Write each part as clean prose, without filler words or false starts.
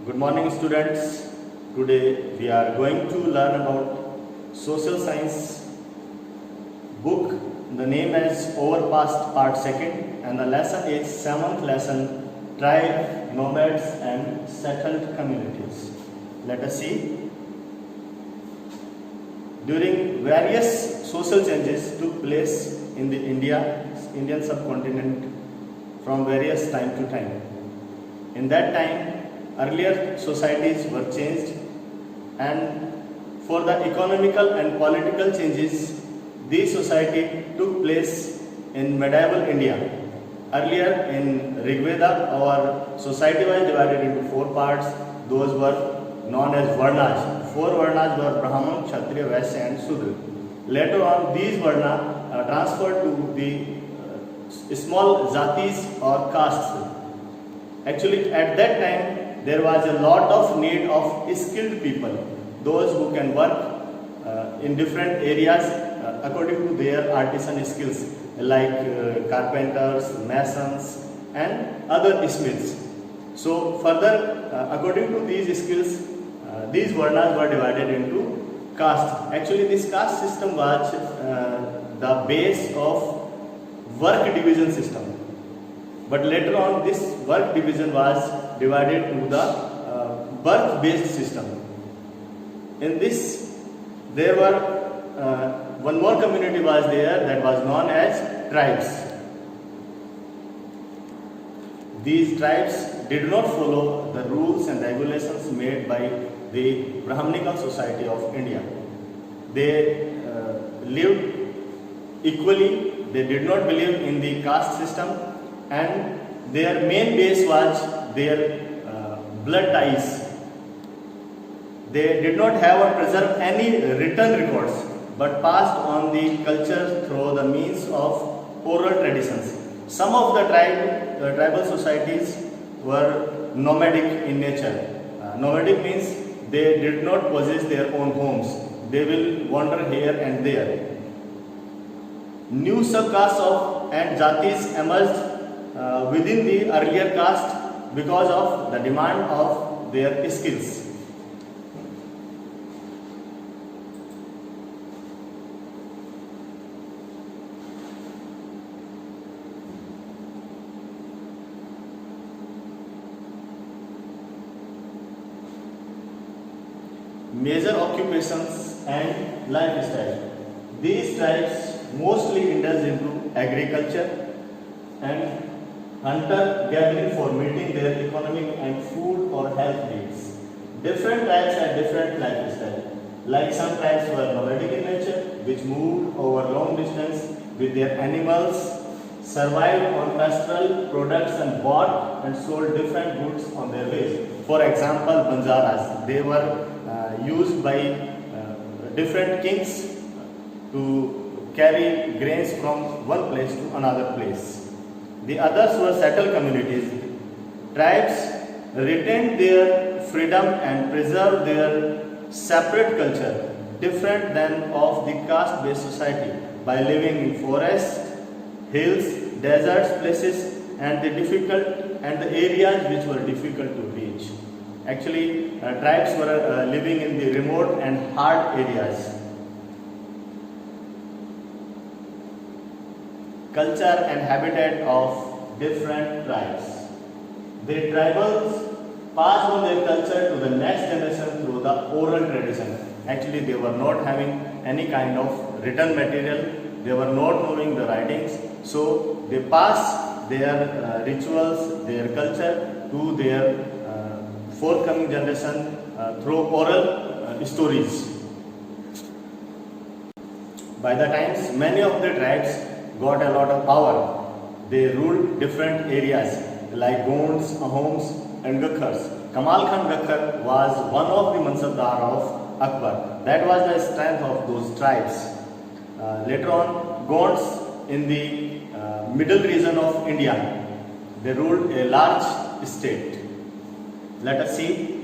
Good morning, students. Today we are going to learn about social science book. The name is Overpast Part 2nd and the lesson is 7th lesson, Tribe, Nomads and Settled Communities. Let us see. During various social changes took place in the Indian subcontinent from various time to time. In that time, earlier societies were changed, and for the economical and political changes, these society took place in medieval India. Earlier in Rigveda, our society was divided into 4 parts. Those were known as Varnas. 4 Varnas were Brahman, Kshatriya, Vaishya and Sudra. Later on, these Varnas transferred to the small Jatis or castes. Actually, at that time, there was a lot of need of skilled people, those who can work in different areas according to their artisan skills, like carpenters, masons and other smiths. So further, according to these skills, these varnas were divided into caste. Actually, this caste system was the base of work division system. But later on, this work division was divided to the birth-based system. In this, there were one more community was there that was known as tribes. These tribes did not follow the rules and regulations made by the Brahmanical society of India. They lived equally. They did not believe in the caste system, and their main base was their blood ties. They did not have or preserve any written records, but passed on the culture through the means of oral traditions. Some of the tribal societies were nomadic in nature. Nomadic means they did not possess their own homes. They will wander here and there. New subcastes of and jatis emerged within the earlier caste because of the demand of their skills. Major occupations and lifestyle. These tribes mostly indulge into agriculture and hunter-gathering for meeting their economic and food or health needs. Different tribes had different lifestyle. Like some tribes were nomadic in nature, which moved over long distance with their animals, survived on pastoral products and bought and sold different goods on their ways. For example, Banjaras, they were used by different kings to carry grains from one place to another place. The others were settled communities. Tribes retained their freedom and preserved their separate culture, different than of the caste-based society, by living in forests, hills, deserts, places, and the areas which were difficult to reach. Actually, tribes were living in the remote and hard areas. Culture and habitat of different tribes. The tribals passed on their culture to the next generation through the oral tradition. Actually, they were not having any kind of written material. They were not knowing the writings. So, they passed their rituals, their culture to their forthcoming generation through oral stories. By the times, many of the tribes got a lot of power. They ruled different areas like Gonds, Ahoms and Gakhars. Kamal Khan Gakhar was one of the Mansabdar of Akbar. That was the strength of those tribes. Later on, Gonds in the middle region of India, they ruled a large state. Let us see.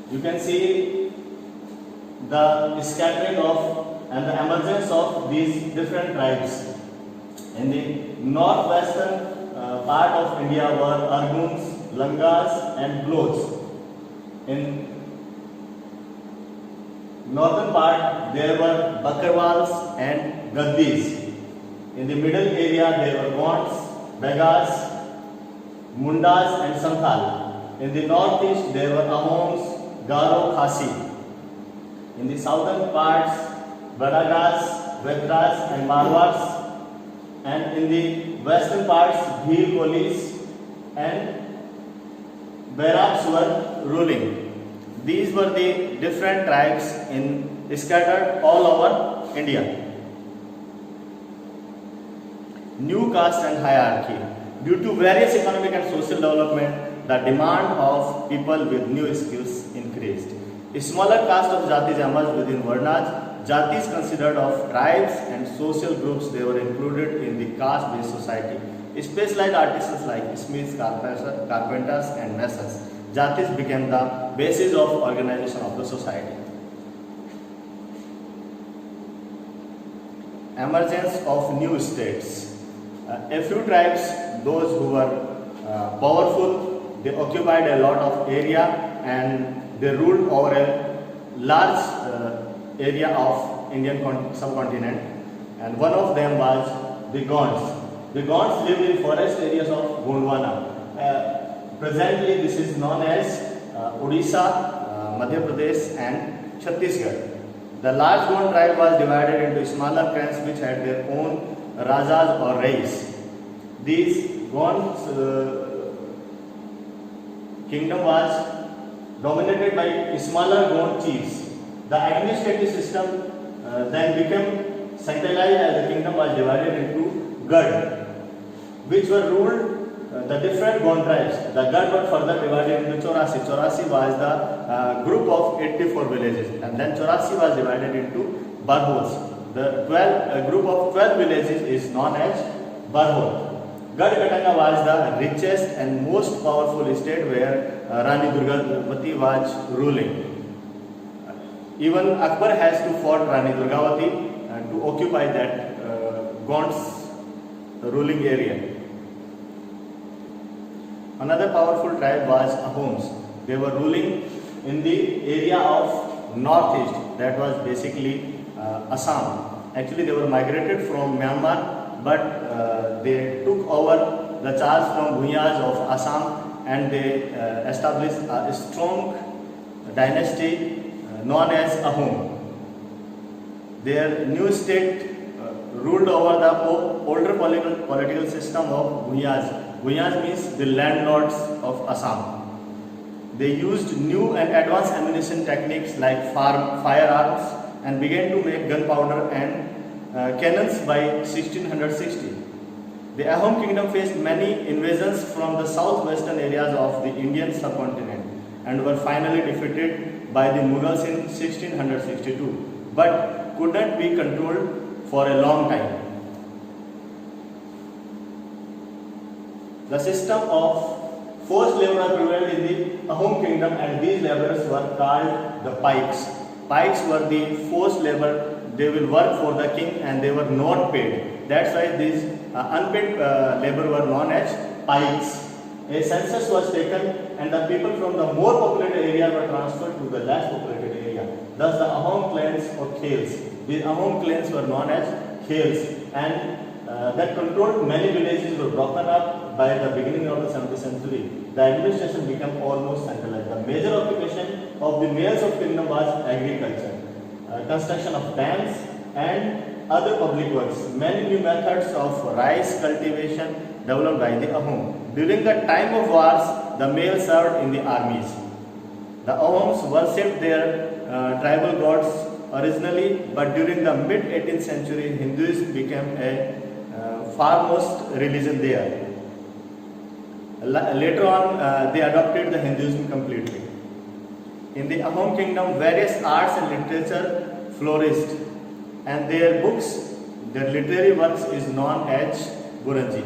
You can see the scattering of and the emergence of these different tribes. In the northwestern part of India were Arguns, Langas and Blods. In northern part there were Bakarwals and Gaddis. In the middle area there were Gonds, Begas, Mundas and Santhal. In the northeast there were Ahoms, Garo, Khasi. In the southern parts Badagas, Vedras and Marwars. And in the western parts Bhil, Kolis and Bairaks were ruling. These were the different tribes scattered all over India. New caste and hierarchy. Due to various economic and social development, the demand of people with new skills increased. A smaller caste of jatis emerged within Varnas. Jatis considered of tribes and social groups, they were included in the caste-based society. Specialized artisans like smiths, carpenters and masons. Jatis became the basis of organization of the society. Emergence of new states. A few tribes, those who were powerful, they occupied a lot of area and they ruled over a large area of Indian subcontinent, and one of them was the Gonds. The Gonds lived in forest areas of Gondwana. Presently this is known as Odisha, Madhya Pradesh and Chhattisgarh. The large Gond tribe was divided into smaller clans which had their own Rajas or Reis. These Gonds kingdom was dominated by smaller Gond chiefs. The administrative system then became centralized as the kingdom was divided into Gad, which were ruled the different Gond tribes. The Gad were further divided into Chaurasi. Chaurasi was the group of 84 villages, and then Chaurasi was divided into Barhos. The group of 12 villages is known as Barhot. Gad Katanga was the richest and most powerful state where Rani Durgavati was ruling. Even Akbar has to fought Rani Durgavati to occupy that Gond's ruling area. Another powerful tribe was Ahoms. They were ruling in the area of northeast, that was basically Assam. Actually they were migrated from Myanmar, but they took over the charge from Bhunyas of Assam and they established a strong dynasty known as Ahom. Their new state ruled over the older political system of Bhunyas. Bhunyas means the landlords of Assam. They used new and advanced ammunition techniques like firearms and began to make gunpowder and cannons by 1660. The Ahom kingdom faced many invasions from the southwestern areas of the Indian subcontinent and were finally defeated by the Mughals in 1662, but could not be controlled for a long time. The system of forced labor prevailed in the Ahom kingdom, and these laborers were called the Paiks. Paiks were the forced labor. They will work for the king and they were not paid. That's why these unpaid labor were known as Paiks. A census was taken and the people from the more populated area were transferred to the less populated area. Thus the Ahom clans or Khels. The Ahom clans were known as Khels, and that controlled many villages were broken up by the beginning of the 7th century. The administration became almost centralized. The major occupation of the males of kingdom was agriculture, construction of dams and other public works. Many new methods of rice cultivation developed by the Ahom. During the time of wars, the males served in the armies. The Ahoms worshipped their tribal gods originally, but during the mid-18th century, Hinduism became a foremost religion there. Later on, they adopted the Hinduism completely. In the Ahom kingdom, various arts and literature flourished, and their books, their literary works is known as Buranji.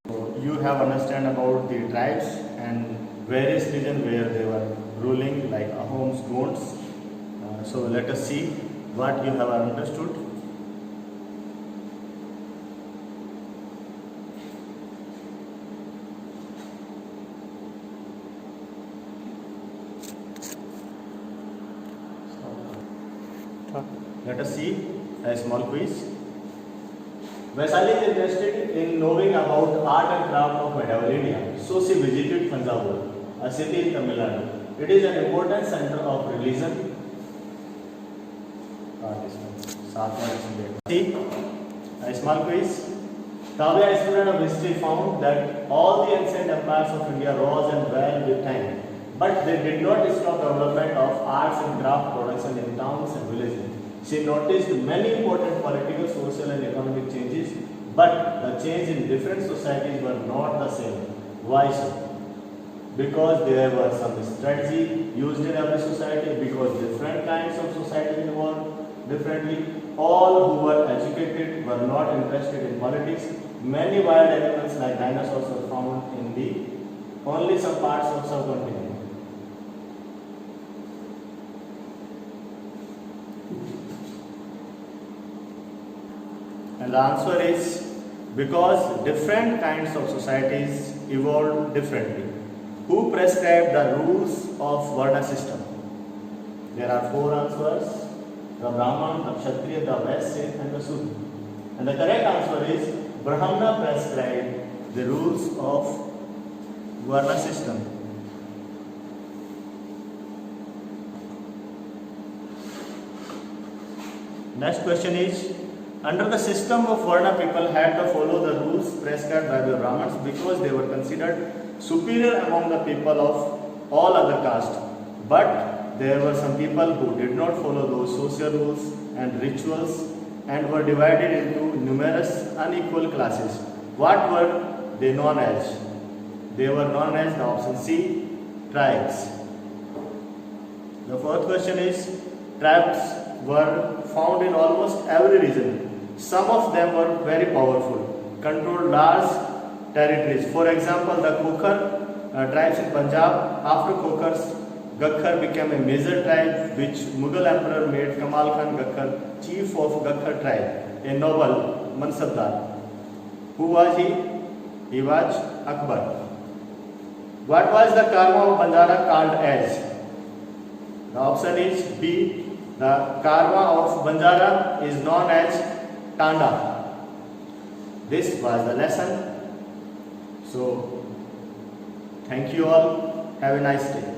So you have understand about the tribes and various regions where they were ruling, like Ahoms, Gonds. So let us see what you have understood. Let us see a small quiz. Vaisali is interested in knowing about art and craft of medieval India. So she visited Thanjavur, a city in Tamil Nadu. It is an important center of religion. See, a small quiz. Kavya, a student of history, found that all the ancient empires of India rose and fell with time, but they did not stop development of arts and craft production in towns and villages. She noticed many important political, social and economic changes, but the change in different societies were not the same. Why so? Because there were some strategy used in every society, because different kinds of society involved differently. All who were educated were not interested in politics. Many wild animals like dinosaurs were found in the only some parts of subcontinent. And the answer is because different kinds of societies evolved differently. Who prescribed the rules of Varna system? There are 4 answers: the Brahman, the Kshatriya, the Vaishya and the Sudra. And the correct answer is Brahmana prescribed the rules of Varna system. Next question is, under the system of Varna, people had to follow the rules prescribed by the Brahmins because they were considered superior among the people of all other castes. But there were some people who did not follow those social rules and rituals and were divided into numerous unequal classes. What were they known as? They were known as the option C, tribes. The fourth question is, tribes were found in almost every region. Some of them were very powerful, controlled large territories. For example, the Khokhar tribes in Punjab. After Khokhars, Gakhar became a major tribe, which Mughal emperor made Kamal Khan Gakhar chief of Gakhar tribe, a noble Mansabdar. Who was he? He was Akbar. What was the karma of Bandara called as? The option is B. The karma of Banjara is known as Tanda. This was the lesson. So, thank you all. Have a nice day.